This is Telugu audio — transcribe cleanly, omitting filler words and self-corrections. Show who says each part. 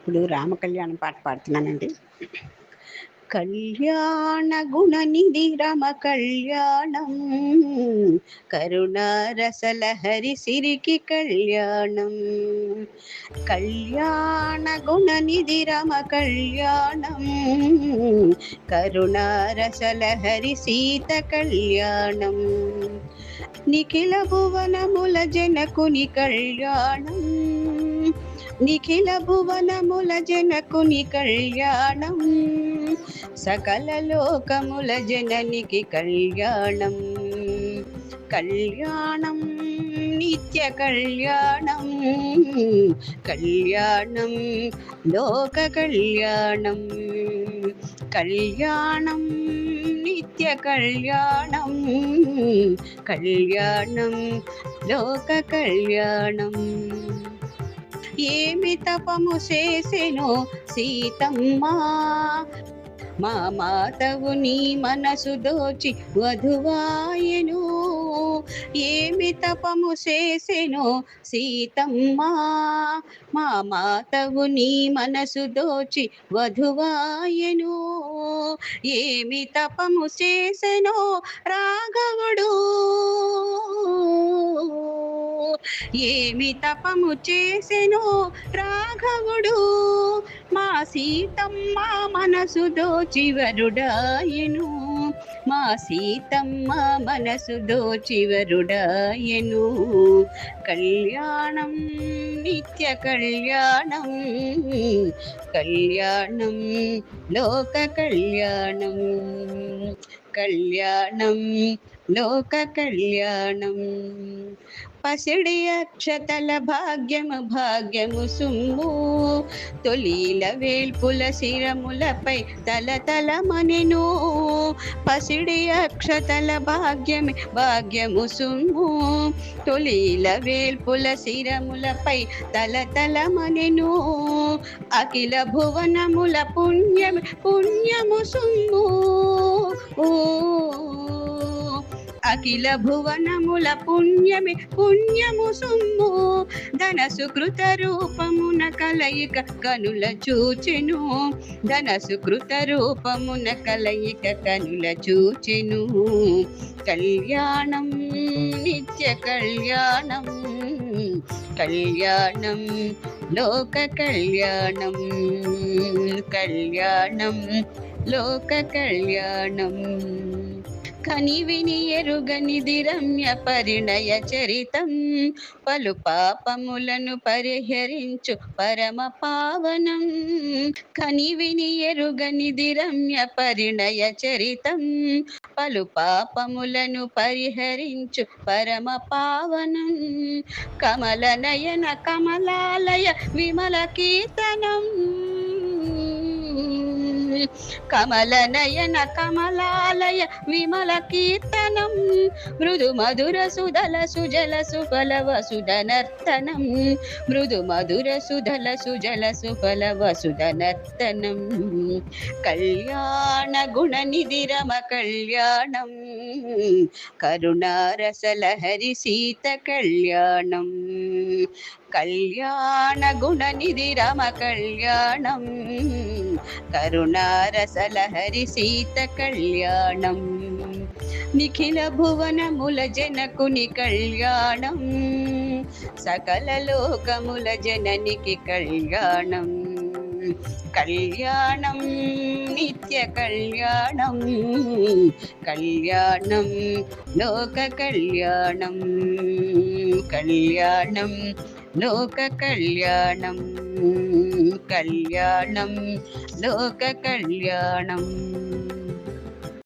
Speaker 1: ఇప్పుడు రామ కళ్యాణం పాట పాడుతున్నానండి. కళ్యాణ గుణనిధి రమ కళ్యాణం, కరుణారసలహరి సిరికి కళ్యాణం. కళ్యాణ గుణనిధి రమ కళ్యాణం, కరుణారసలహరి సీత కళ్యాణం. నిఖిల భువనముల జనకుని కళ్యాణం, నిఖిల భువనముల జనకుని కళ్యాణం, సకల లోకముల జననికి కళ్యాణం. కళ్యాణం నిత్య కళ్యాణం, కళ్యాణం లోక కళ్యాణం. కళ్యాణం నిత్య కళ్యాణం, కళ్యాణం లోక కళ్యాణం. ఏమి తపము చేసెనో సీతమ్మ, మా మాతవు నీ మనసు దోచి వధువాయెను. ఏమి తపము చేసెనో సీతమ్మ, మా మాతవు నీ మనసు దోచి వధువాయెను. ఏమి తపము చేసెనో రాఘవుడు, ఏమి తపము చేసెనో రాఘవుడు, మా సీతమ్మ మనసు దోచి వరుడాయెను. మా సీతమ్మ మనసు దోచి వరుడాయెను. కళ్యాణం నిత్య కళ్యాణం, కళ్యాణం లోక కళ్యాణం. కళ్యాణం లోక కళ్యాణం. పసిడి అక్షతల భాగ్యము భాగ్యము సుమ్ము, తొలిల వేల్పుల శిరములపై తల తల మనెను. పసిడి అక్షతల భాగ్యమే భాగ్యము సుమ్ము, తొలిల వేల్పుల శిరములపై తల తల మనెను. అఖిల భువనముల పుణ్యమే పుణ్యము సుమ్ము, అఖిల భువనముల పుణ్యమే పుణ్యము సుమ్ము. ధన సుకృత రూపమున కలయిక కనుల చూచెను, ధన సుకృత రూపమున కలయిక కనుల చూచెను. కళ్యాణం నిత్య కళ్యాణం, కళ్యాణం లోక కళ్యాణం. కళ్యాణం లోక కళ్యాణం. కనివిని ఎరుగనిది రమ్య పరిణయ చరితం, పలు పాపములను పరిహరించు పరమ పావనం. కనివిని ఎరుగనిది రమ్య పరిణయ చరితం, పలు పాపములను పరిహరించు పరమ పావనం. కమల నయన కమలాలయ విమల కీర్తనం, కమల నయన కమలాలయ విమల కీర్తనం. మృదు మధుర సుధల సుజల సుఫల వసుధ నర్తనం, మృదు మధుర సుధల సుజల సుఫల వసుధ నర్తనం. కళ్యాణ గుణనిధి రమ కళ్యాణం, కరుణారసలహరి సీత కళ్యాణం. కళ్యాణ గుణనిధి రమ కళ్యాణం, కరుణారసలహరి సీత కళ్యాణం. నిఖిల భువనముల జనకుని కళ్యాణం, సకల లోకముల జననికి కళ్యాణం. కళ్యాణం నిత్య కళ్యాణం, కళ్యాణం లోక కళ్యాణం. కళ్యాణం లోక కళ్యాణం, కళ్యాణం లోక కళ్యాణం.